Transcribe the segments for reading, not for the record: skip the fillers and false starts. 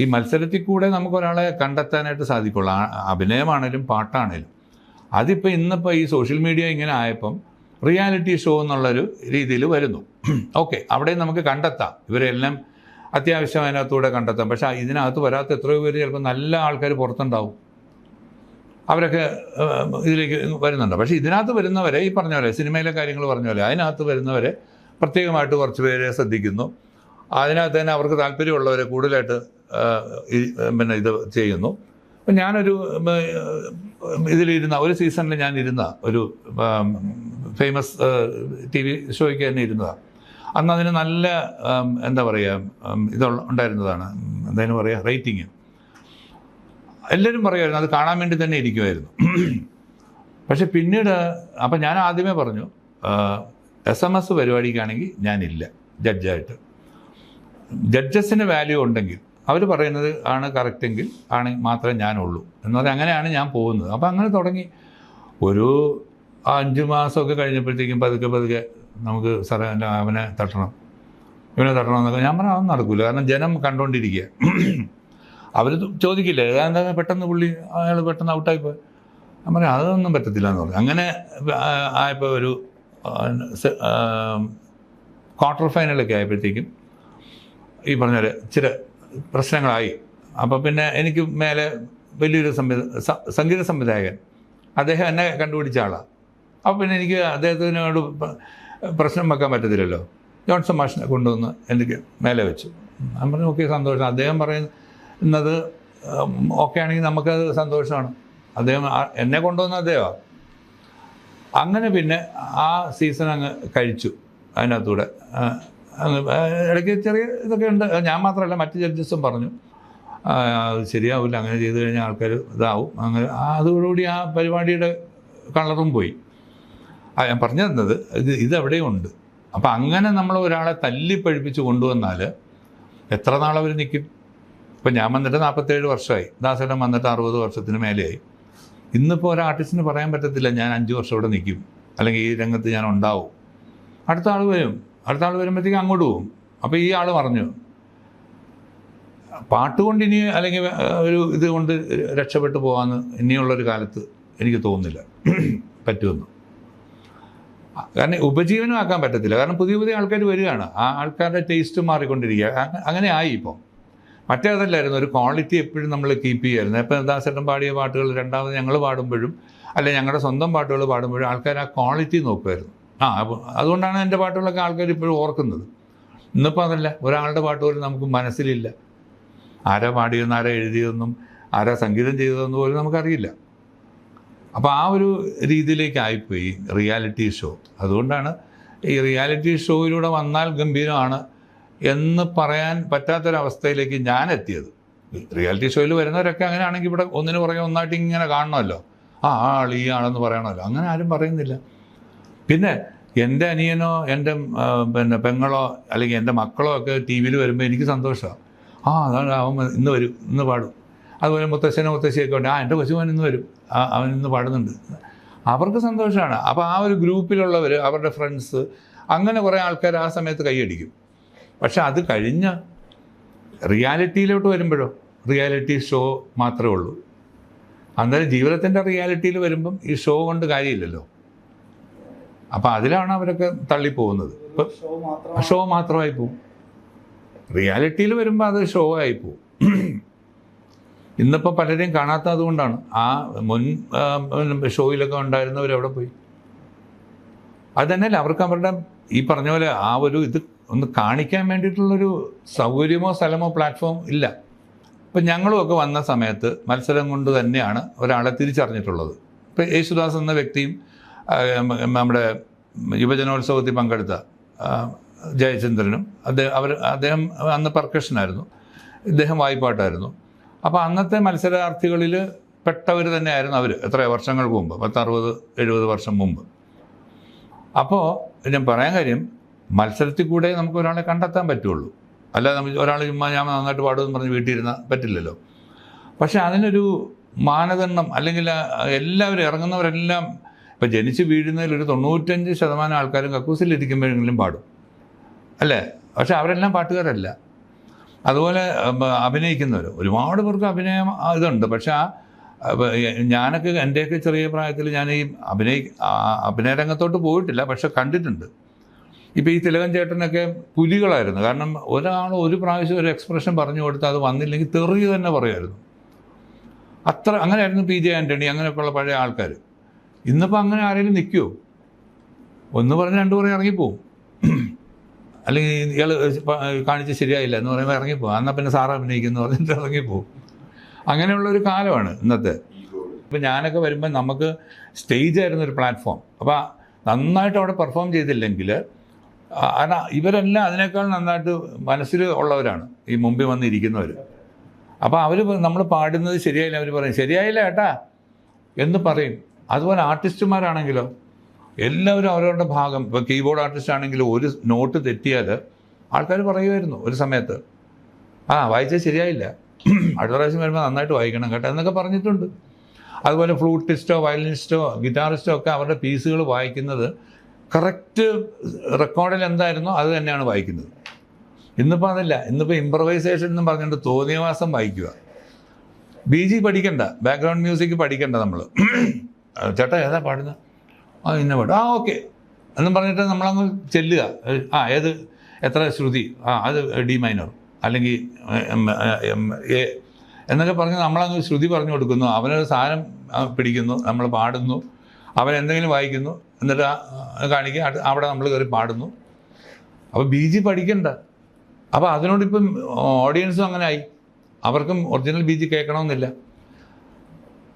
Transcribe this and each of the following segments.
ഈ മത്സരത്തിൽ കൂടെ നമുക്കൊരാളെ കണ്ടെത്താനായിട്ട് സാധിക്കുള്ളൂ. അഭിനയമാണേലും പാട്ടാണേലും. അതിപ്പോൾ ഇന്നിപ്പോൾ ഈ സോഷ്യൽ മീഡിയ ഇങ്ങനെ ആയപ്പം റിയാലിറ്റി ഷോ എന്നുള്ളൊരു രീതിയിൽ വരുന്നു. ഓക്കെ, അവിടെ നമുക്ക് കണ്ടെത്താം, ഇവരെല്ലാം അത്യാവശ്യം അതിനകത്തൂടെ കണ്ടെത്താം. പക്ഷേ ഇതിനകത്ത് വരാത്ത എത്രയോ പേര് ചിലപ്പോൾ നല്ല ആൾക്കാർ പുറത്തുണ്ടാവും, അവരൊക്കെ ഇതിലേക്ക് വരുന്നുണ്ട്. പക്ഷേ ഇതിനകത്ത് വരുന്നവരെ, ഈ പറഞ്ഞ പോലെ സിനിമയിലെ കാര്യങ്ങൾ പറഞ്ഞ പോലെ അതിനകത്ത് വരുന്നവരെ പ്രത്യേകമായിട്ട് കുറച്ച് പേരെ ശ്രദ്ധിക്കുന്നു. അതിനകത്ത് തന്നെ അവർക്ക് താല്പര്യമുള്ളവരെ കൂടുതലായിട്ട് പിന്നെ ഇത് ചെയ്യുന്നു. അപ്പം ഞാനൊരു ഇതിലിരുന്ന ഒരു സീസണിൽ ഞാനിരുന്ന ഒരു ഫേമസ് TV ഷോയ്ക്ക് തന്നെ ഇരുന്നതാണ്. അന്ന് അതിന് നല്ല എന്താ പറയുക ഇത് ഉണ്ടായിരുന്നതാണ്, എന്തായാലും പറയുക, റേറ്റിംഗ്. എല്ലാവരും പറയുമായിരുന്നു അത് കാണാൻ വേണ്ടി തന്നെ ഇരിക്കുമായിരുന്നു. പക്ഷെ പിന്നീട് അപ്പം ഞാൻ ആദ്യമേ പറഞ്ഞു SMS പരിപാടിക്കാണെങ്കിൽ ഞാനില്ല ജഡ്ജായിട്ട്. ജഡ്ജസിന് വാല്യൂ ഉണ്ടെങ്കിൽ അവർ പറയുന്നത് ആണ് കറക്റ്റെങ്കിൽ ആണെങ്കിൽ മാത്രമേ ഞാനുള്ളൂ എന്ന് പറഞ്ഞാൽ അങ്ങനെയാണ് ഞാൻ പോകുന്നത്. അപ്പോൾ അങ്ങനെ തുടങ്ങി ഒരു 5 മാസമൊക്കെ കഴിഞ്ഞപ്പോഴത്തേക്കും പതുക്കെ നമുക്ക് സാറേ അവനെ തട്ടണം എന്നൊക്കെ ഞാൻ പറഞ്ഞാൽ അതൊന്നും നടക്കില്ല. കാരണം ജനം കണ്ടുകൊണ്ടിരിക്കുക. അവർ ചോദിക്കില്ലേ എന്താ പെട്ടെന്ന് അയാൾ പെട്ടെന്ന് ഔട്ടായിപ്പോയി. ഞാൻ പറയാം അതൊന്നും പറ്റത്തില്ല എന്ന് പറഞ്ഞു. അങ്ങനെ ആയപ്പോൾ ഒരു ക്വാർട്ടർ ഫൈനലൊക്കെ ആയപ്പോഴത്തേക്കും ഈ പറഞ്ഞ ഇച്ചിരി പ്രശ്നങ്ങളായി. അപ്പോൾ പിന്നെ എനിക്ക് മേലെ വലിയൊരു സംഗീത സംവിധായകൻ, അദ്ദേഹം എന്നെ കണ്ടുപിടിച്ച ആളാണ്. അപ്പോൾ പിന്നെ എനിക്ക് അദ്ദേഹത്തിനോട് പ്രശ്നം വെക്കാൻ പറ്റത്തില്ലല്ലോ. ജോൺസൺ മാഷിനെ കൊണ്ടുവന്ന് എനിക്ക് മേലെ വെച്ചു. ഞാൻ പറഞ്ഞു ഓക്കെ, സന്തോഷം. അദ്ദേഹം പറയുന്നത് ഓക്കെ ആണെങ്കിൽ നമുക്കത് സന്തോഷമാണ്. അദ്ദേഹം എന്നെ കൊണ്ടുവന്ന അദ്ദേഹമാണ്. അങ്ങനെ പിന്നെ ആ സീസൺ അങ്ങ് കഴിച്ചു. അതിനകത്തൂടെ ഇടയ്ക്ക് ചെറിയ ഇതൊക്കെ ഉണ്ട്. ഞാൻ മാത്രമല്ല, മറ്റ് ജഡ്ജസും പറഞ്ഞു അത് ശരിയാവില്ല, അങ്ങനെ ചെയ്തു കഴിഞ്ഞാൽ ആൾക്കാർ ഇതാവും. അങ്ങനെ അതോടുകൂടി ആ പരിപാടിയുടെ കളറും പോയി. ഞാൻ പറഞ്ഞു തന്നത് ഇതെവിടെയും ഉണ്ട്. അപ്പം അങ്ങനെ നമ്മൾ ഒരാളെ തല്ലിപ്പഴിപ്പിച്ച് കൊണ്ടുവന്നാൽ എത്ര നാളവർ നിൽക്കും? ഇപ്പം ഞാൻ വന്നിട്ട് 47 വർഷമായി, ദാസേട്ടൻ വന്നിട്ട് 60 വർഷത്തിന് മേലെയായി. ഇന്നിപ്പോൾ ഒരു ആർട്ടിസ്റ്റിന് പറയാൻ പറ്റത്തില്ല ഞാൻ 5 വർഷം ഇവിടെ നിൽക്കും, അല്ലെങ്കിൽ ഈ രംഗത്ത് ഞാൻ ഉണ്ടാവും. അടുത്ത ആൾ വരുമ്പോഴത്തേക്കും അങ്ങോട്ട് പോകും. അപ്പോൾ ഈ ആൾ പറഞ്ഞു പാട്ടുകൊണ്ട് ഇനി അല്ലെങ്കിൽ ഒരു ഇത് കൊണ്ട് രക്ഷപ്പെട്ടു പോകാമെന്ന് ഇനിയുള്ളൊരു കാലത്ത് എനിക്ക് തോന്നുന്നില്ല പറ്റുമെന്ന്. കാരണം ഉപജീവനമാക്കാൻ പറ്റത്തില്ല. കാരണം പുതിയ ആൾക്കാർ വരികയാണ്, ആ ആൾക്കാരുടെ ടേസ്റ്റ് മാറിക്കൊണ്ടിരിക്കുക. അങ്ങനെ ആയി. ഇപ്പം മറ്റേതല്ലായിരുന്നു, ഒരു ക്വാളിറ്റി എപ്പോഴും നമ്മൾ കീപ്പ് ചെയ്യുമായിരുന്നു. ഇപ്പം ദാസേട്ടൻ പാടിയ പാട്ടുകൾ രണ്ടാമത് ഞങ്ങൾ പാടുമ്പോഴും അല്ലെങ്കിൽ ഞങ്ങളുടെ സ്വന്തം പാട്ടുകൾ പാടുമ്പോഴും ആൾക്കാർ ആ ക്വാളിറ്റി നോക്കുമായിരുന്നു. അതുകൊണ്ടാണ് എൻ്റെ പാട്ടുകളൊക്കെ ആൾക്കാർ ഇപ്പോഴും ഓർക്കുന്നത്. ഇന്നിപ്പോൾ അതല്ല, ഒരാളുടെ പാട്ട് പോലും നമുക്ക് മനസ്സിലില്ല. ആരാ പാടിയെന്ന്, ആരാ എഴുതിയതെന്നും ആരാ സംഗീതം ചെയ്തതെന്നും പോലും നമുക്കറിയില്ല. അപ്പോൾ ആ ഒരു രീതിയിലേക്കായിപ്പോയി റിയാലിറ്റി ഷോ. അതുകൊണ്ടാണ് ഈ റിയാലിറ്റി ഷോയിലൂടെ വന്നാൽ ഗംഭീരമാണ് എന്ന് പറയാൻ പറ്റാത്തൊരവസ്ഥയിലേക്ക് ഞാൻ എത്തിയത്. റിയാലിറ്റി ഷോയിൽ വരുന്നവരൊക്കെ അങ്ങനെയാണെങ്കിൽ ഇവിടെ ഒന്നിനു പുറകെ ഒന്നായിട്ട് ഇങ്ങനെ കാണണമല്ലോ, ആ ആൾ ഈ ആളെന്ന് പറയണമല്ലോ. അങ്ങനെ ആരും പറയുന്നില്ല. പിന്നെ എൻ്റെ അനിയനോ എൻ്റെ പിന്നെ പെങ്ങളോ അല്ലെങ്കിൽ എൻ്റെ മക്കളോ ഒക്കെ TV വരുമ്പോൾ എനിക്ക് സന്തോഷമാണ്. അതാണ് അവൻ ഇന്ന് വരും, ഇന്ന് പാടും. അതുപോലെ മുത്തശ്ശിയൊക്കെ ഉണ്ട്, എൻ്റെ കൊച്ചുമോൻ ഇന്ന് വരും, അവൻ ഇന്ന് പാടുന്നുണ്ട്. അവർക്ക് സന്തോഷമാണ്. അപ്പോൾ ആ ഒരു ഗ്രൂപ്പിലുള്ളവർ, അവരുടെ ഫ്രണ്ട്സ്, അങ്ങനെ കുറേ ആൾക്കാർ ആ സമയത്ത് കൈയടിക്കും. പക്ഷെ അത് കഴിഞ്ഞ് റിയാലിറ്റിയിലോട്ട് വരുമ്പോഴോ റിയാലിറ്റി ഷോ മാത്രമേ ഉള്ളൂ. അന്നേരം ജീവിതത്തിൻ്റെ റിയാലിറ്റിയിൽ വരുമ്പം ഈ ഷോ കൊണ്ട് കാര്യമില്ലല്ലോ. അപ്പം അതിലാണ് അവരൊക്കെ തള്ളിപ്പോകുന്നത്. ഇപ്പം ഷോ മാത്രമായി പോവും. റിയാലിറ്റിയിൽ വരുമ്പോൾ അത് ഷോ ആയി പോവും. ഇന്നിപ്പോൾ പലരെയും കാണാത്തത് കൊണ്ടാണ്. ആ മുൻ ഷോയിലൊക്കെ ഉണ്ടായിരുന്നവരെവിടെ പോയി? അത് തന്നെയല്ല, അവർക്ക് അവരുടെ ഈ പറഞ്ഞ പോലെ ആ ഒരു ഇത് ഒന്ന് കാണിക്കാൻ വേണ്ടിയിട്ടുള്ളൊരു സൗകര്യമോ സ്ഥലമോ പ്ലാറ്റ്ഫോം ഇല്ല. ഇപ്പം ഞങ്ങളുമൊക്കെ വന്ന സമയത്ത് മത്സരം കൊണ്ട് തന്നെയാണ് ഒരാളെ തിരിച്ചറിഞ്ഞിട്ടുള്ളത്. ഇപ്പം യേശുദാസ് എന്ന വ്യക്തിയും നമ്മുടെ യുവജനോത്സവത്തിൽ പങ്കെടുത്ത ജയചന്ദ്രനും അദ്ദേഹം അന്ന് പെർക്കഷനായിരുന്നു, ഇദ്ദേഹം വായ്പാട്ടായിരുന്നു. അപ്പോൾ അന്നത്തെ മത്സരാർത്ഥികളിൽ പെട്ടവർ തന്നെയായിരുന്നു അവർ. എത്ര വർഷങ്ങൾക്ക് മുമ്പ്, 60-70 വർഷം മുമ്പ്. അപ്പോൾ ഞാൻ പറയാൻ കാര്യം, മത്സരത്തിൽ കൂടെ നമുക്ക് ഒരാളെ കണ്ടെത്താൻ പറ്റുള്ളൂ. അല്ലാതെ നമുക്ക് ഒരാൾ ചുമ്മാ ഞാൻ നന്നായിട്ട് പാടുമെന്ന് പറഞ്ഞ് വീട്ടിലിരുന്നാൽ പറ്റില്ലല്ലോ. പക്ഷേ അതിനൊരു മാനദണ്ഡം, അല്ലെങ്കിൽ എല്ലാവരും ഇറങ്ങുന്നവരെല്ലാം ഇപ്പം ജനിച്ച് വീഴുന്നതിൽ ഒരു 95% ആൾക്കാരും കക്കൂസിലിരിക്കുമ്പോഴെങ്കിലും പാടും, അല്ലേ? പക്ഷെ അവരെല്ലാം പാട്ടുകാരല്ല. അതുപോലെ അഭിനയിക്കുന്നവർ ഒരുപാട് പേർക്ക് അഭിനയം ഇതുണ്ട്. പക്ഷെ ഞാനൊക്കെ എൻ്റെയൊക്കെ ചെറിയ പ്രായത്തിൽ ഞാൻ ഈ അഭിനയ രംഗത്തോട്ട് പോയിട്ടില്ല, പക്ഷെ കണ്ടിട്ടുണ്ട്. ഇപ്പോൾ ഈ തിലകൻ ചേട്ടനൊക്കെ പുലികളായിരുന്നു. കാരണം ഒരാൾ ഒരു പ്രാവശ്യം ഒരു എക്സ്പ്രഷൻ പറഞ്ഞു കൊടുത്താൽ അത് വന്നില്ലെങ്കിൽ തെറി തന്നെ പറയുമായിരുന്നു. അങ്ങനെയായിരുന്നു PJ ആൻ്റണി, അങ്ങനെയൊക്കെയുള്ള പഴയ ആൾക്കാർ. ഇന്നിപ്പോൾ അങ്ങനെ ആരെങ്കിലും നിൽക്കുമോ? ഒന്ന് പറഞ്ഞ് രണ്ടു പറഞ്ഞ് ഇറങ്ങിപ്പോവും. അല്ലെങ്കിൽ ഇയാൾ കാണിച്ച് ശരിയായില്ല എന്ന് പറയുമ്പോൾ ഇറങ്ങിപ്പോവും. എന്നാൽ പിന്നെ സാറ് അഭിനയിക്കുന്നു പറഞ്ഞിട്ട് ഇറങ്ങിപ്പോവും. അങ്ങനെയുള്ളൊരു കാലമാണ് ഇന്നത്തെ. ഇപ്പം ഞാനൊക്കെ വരുമ്പോൾ നമുക്ക് സ്റ്റേജായിരുന്നു ഒരു പ്ലാറ്റ്ഫോം. അപ്പോൾ നന്നായിട്ട് അവിടെ പെർഫോം ചെയ്തില്ലെങ്കിൽ ഇവരെല്ലാം അതിനേക്കാൾ നന്നായിട്ട് മനസ്സിൽ ഉള്ളവരാണ് ഈ മുമ്പിൽ വന്നിരിക്കുന്നവർ. അപ്പോൾ അവർ നമ്മൾ പാടുന്നത് ശരിയായില്ല, അവർ പറയും ശരിയായില്ല ഏട്ടാ എന്ന് പറയും. അതുപോലെ ആർട്ടിസ്റ്റുമാരാണെങ്കിലോ എല്ലാവരും അവരവരുടെ ഭാഗം, ഇപ്പോൾ കീബോർഡ് ആർട്ടിസ്റ്റ് ആണെങ്കിലും ഒരു നോട്ട് തെറ്റിയാൽ ആൾക്കാർ പറയുമായിരുന്നു ഒരു സമയത്ത്, വായിച്ചാൽ ശരിയായില്ല, അടുത്ത പ്രാവശ്യം വരുമ്പോൾ നന്നായിട്ട് വായിക്കണം കേട്ടോ എന്നൊക്കെ പറഞ്ഞിട്ടുണ്ട്. അതുപോലെ ഫ്ലൂട്ടിസ്റ്റോ വയലിനിസ്റ്റോ ഗിറ്റാറിസ്റ്റോ ഒക്കെ അവരുടെ പീസുകൾ വായിക്കുന്നത് കറക്റ്റ് റെക്കോർഡിൽ എന്തായിരുന്നോ അത് തന്നെയാണ് വായിക്കുന്നത്. ഇന്നിപ്പോൾ അതല്ല. ഇന്നിപ്പോൾ ഇംപ്രവൈസേഷൻ എന്നും പറഞ്ഞിട്ട് തോന്നിയവാസം വായിക്കുക. BG പഠിക്കണ്ട, ബാക്ക്ഗ്രൗണ്ട് മ്യൂസിക് പഠിക്കണ്ട. നമ്മൾ ചേട്ടാ ഏതാ പാടുന്നത്, ഇന്ന പാടും, ഓക്കെ എന്നും പറഞ്ഞിട്ട് നമ്മളങ്ങ് ചെല്ലുക. ഏത് എത്ര ശ്രുതി, അത് D മൈനർ അല്ലെങ്കിൽ A എന്നൊക്കെ പറഞ്ഞ് നമ്മളങ്ങ് ശ്രുതി പറഞ്ഞു കൊടുക്കുന്നു. അവനൊരു സാധനം പിടിക്കുന്നു, നമ്മൾ പാടുന്നു, അവനെന്തെങ്കിലും വായിക്കുന്നു, എന്നിട്ട് കാണിക്കുക, അവിടെ നമ്മൾ കയറി പാടുന്നു. അപ്പോൾ BG പഠിക്കണ്ട. അപ്പോൾ അതിനോടിപ്പം ഓഡിയൻസും അങ്ങനെ ആയി. അവർക്കും ഒറിജിനൽ BG കേൾക്കണമെന്നില്ല.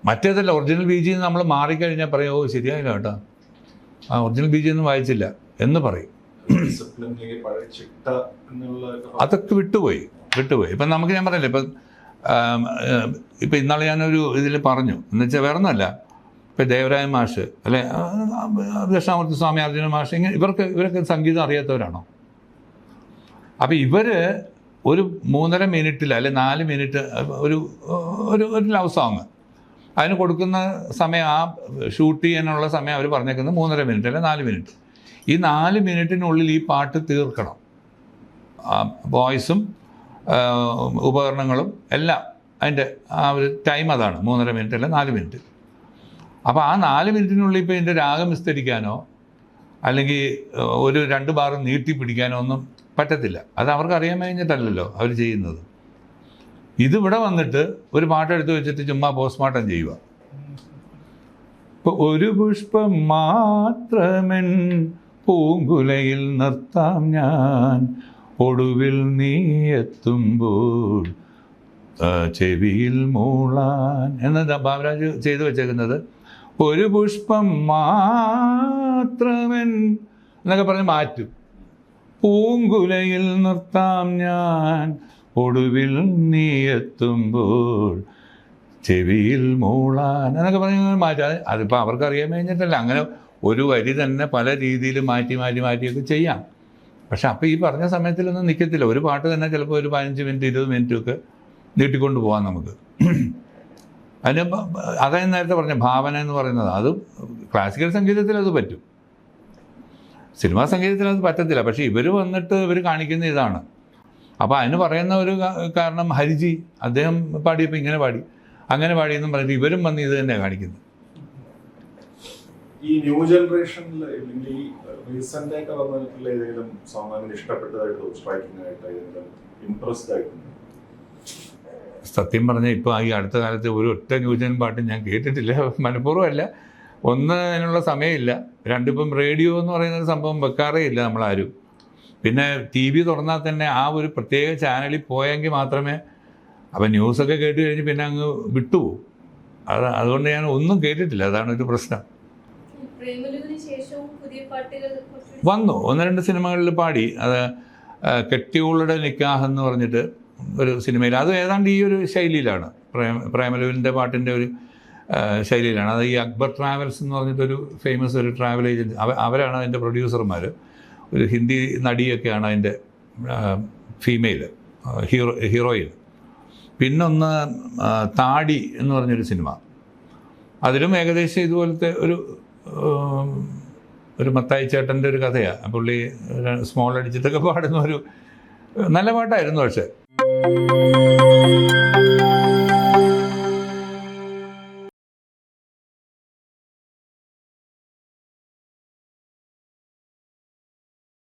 മറ്റേതല്ല, ഒറിജിനൽ BG നമ്മൾ മാറിക്കഴിഞ്ഞാൽ പറയും ശരിയായില്ല കേട്ടോ, ഒറിജിനൽ BG ഒന്നും വായിച്ചില്ല എന്ന് പറയും. അതൊക്കെ വിട്ടുപോയി. ഇപ്പം നമുക്ക് ഞാൻ പറഞ്ഞില്ല, ഇപ്പം ഇന്നാളെ ഞാനൊരു ഇതിൽ പറഞ്ഞു എന്ന് വെച്ചാൽ വേറെ ഒന്നുമല്ല. ഇപ്പം ദേവരായ മാഷ് അല്ലെ ദക്ഷിണാമൂർത്തി സ്വാമി, അർജുന മാഷ്, ഇവരൊക്കെ സംഗീതം അറിയാത്തവരാണോ? അപ്പം ഇവർ ഒരു 3.5 മിനിറ്റിൽ അല്ലെ 4 മിനിറ്റ് ഒരു ലവ് സോങ് അതിന് കൊടുക്കുന്ന സമയം, ആ ഷൂട്ട് ചെയ്യാനുള്ള സമയം അവർ പറഞ്ഞേക്കുന്നത് 3.5 മിനിറ്റ് അല്ലെ 4 മിനിറ്റ്. ഈ 4 മിനിറ്റിനുള്ളിൽ ഈ പാട്ട് തീർക്കണം. വോയിസും ഉപകരണങ്ങളും എല്ലാം അതിൻ്റെ ആ ഒരു ടൈം അതാണ് 3.5 മിനിറ്റ് അല്ല 4 മിനിറ്റ്. അപ്പോൾ ആ 4 മിനിറ്റിനുള്ളിൽ ഇപ്പോൾ ഇതിൻ്റെ രാഗം വിസ്തരിക്കാനോ അല്ലെങ്കിൽ ഒരു 2 ബാർ നീട്ടി പിടിക്കാനോ ഒന്നും പറ്റത്തില്ല. അത് അവർക്ക് അറിയാൻ കഴിഞ്ഞിട്ടല്ലല്ലോ അവർ ചെയ്യുന്നത്. ഇതിവിടെ വന്നിട്ട് ഒരു പാട്ടെടുത്ത് വെച്ചിട്ട് ചുമ്മാ പോസ്റ്റ്മോർട്ടം ചെയ്യുക. ഇപ്പോൾ ഒരു പുഷ്പം മാത്രമെൻ പൂങ്കുലയിൽ നിർത്താം ഞാൻ, ഒടുവിൽ നീ എത്തുമ്പോൾ ചെവിയിൽ മൂളാൻ എന്നത് ബാബുരാജ് ചെയ്തു വെച്ചേക്കുന്നത്. ഒരു പുഷ്പം മാത്രമെൻ എന്നൊക്കെ പറഞ്ഞ് മാറ്റും. പൂങ്കുലയിൽ നിർത്താം ഞാൻ, ഒടുവിൽ നീ എത്തുമ്പോൾ ചെവിയിൽ മൂളാൻ എന്നൊക്കെ പറഞ്ഞ് മാറ്റാം. അതിപ്പോൾ അവർക്ക് അറിയാൻ കഴിഞ്ഞിട്ടല്ല. അങ്ങനെ ഒരു വരി തന്നെ പല രീതിയിൽ മാറ്റിയൊക്കെ ചെയ്യാം. പക്ഷെ അപ്പോൾ ഈ പറഞ്ഞ സമയത്തിലൊന്നും നിൽക്കത്തില്ല. ഒരു പാട്ട് തന്നെ ചിലപ്പോൾ ഒരു 15 മിനിറ്റ് 20 മിനിറ്റൊക്കെ നീട്ടിക്കൊണ്ട് പോകാം നമുക്ക്. അതിന് അതായത് നേരത്തെ പറഞ്ഞ ഭാവന എന്ന് പറയുന്നത്, അത് ക്ലാസിക്കൽ സംഗീതത്തിൽ അത് പറ്റും, സിനിമാ സംഗീതത്തിൽ അത് പറ്റത്തില്ല. പക്ഷേ ഇവർ വന്നിട്ട് ഇവർ കാണിക്കുന്ന ഇതാണ്. അപ്പോൾ അതിന് പറയുന്ന ഒരു കാരണം ഹരിജി അദ്ദേഹം പാടിയപ്പോൾ ഇങ്ങനെ പാടി അങ്ങനെ പാടിയെന്നും പറഞ്ഞിട്ട് ഇവരും വന്ന് ഇത് തന്നെയാണ് കാണിക്കുന്നത്. ഈ ന്യൂ ജനറേഷനിൽ ഈ റീസെന്റ് ആയിട്ട് വന്നിട്ടുള്ള ഏതെങ്കിലും സോങ് അങ്ങനെ ഇഷ്ടപ്പെട്ടതായിട്ട് സ്ട്രൈക്കിംഗ് ആയിട്ട് ഏതെങ്കിലും ഇംപ്രസ്ഡ് ആയിട്ടുണ്ട്? സത്യം പറഞ്ഞാൽ ഇപ്പോൾ ഈ അടുത്ത കാലത്ത് ഒരു ഒറ്റ ന്യൂജൻ പാട്ടും ഞാൻ കേട്ടിട്ടില്ല. മനഃപൂർവ്വമല്ല, ഒന്ന് അതിനുള്ള സമയമില്ല, രണ്ടിപ്പം റേഡിയോ എന്ന് പറയുന്ന സംഭവം വെക്കാറേ ഇല്ല നമ്മളാരും. പിന്നെ TV തുറന്നാൽ തന്നെ ആ ഒരു പ്രത്യേക ചാനലിൽ പോയെങ്കിൽ മാത്രമേ, അപ്പം ന്യൂസൊക്കെ കേട്ട് കഴിഞ്ഞ് പിന്നെ അങ്ങ് വിട്ടുപോകും. അതുകൊണ്ട് ഞാൻ ഒന്നും കേട്ടിട്ടില്ല. അതാണ് ഒരു പ്രശ്നം. വന്നു 1-2 സിനിമകളിൽ പാടി. അത് കെട്ടിയോളുടെ നിക്കാഹ് എന്ന് പറഞ്ഞിട്ട് ഒരു സിനിമയിൽ, അത് ഏതാണ്ട് ഈ ഒരു ശൈലിയിലാണ്, പ്രേമലുവിൻ്റെ പാട്ടിൻ്റെ ഒരു ശൈലിയിലാണ്. അത് ഈ അക്ബർ ട്രാവൽസ് എന്ന് പറഞ്ഞിട്ടൊരു ഫേമസ് ഒരു ട്രാവൽ ഏജൻസി, അവരാണ് അതിൻ്റെ പ്രൊഡ്യൂസർമാർ. ഒരു ഹിന്ദി നടിയൊക്കെയാണ് അതിൻ്റെ ഫീമെയിൽ ഹീറോയിൻ. പിന്നൊന്ന് താടി എന്ന് പറഞ്ഞൊരു സിനിമ, അതിലും ഏകദേശം ഇതുപോലത്തെ ഒരു മത്തായി ചേട്ടൻ്റെ ഒരു കഥയാണ്. പുള്ളി സ്മോൾ അടിച്ചിട്ടൊക്കെ പാടുന്ന ഒരു നല്ല പാട്ടായിരുന്നു. പക്ഷേ Thank you.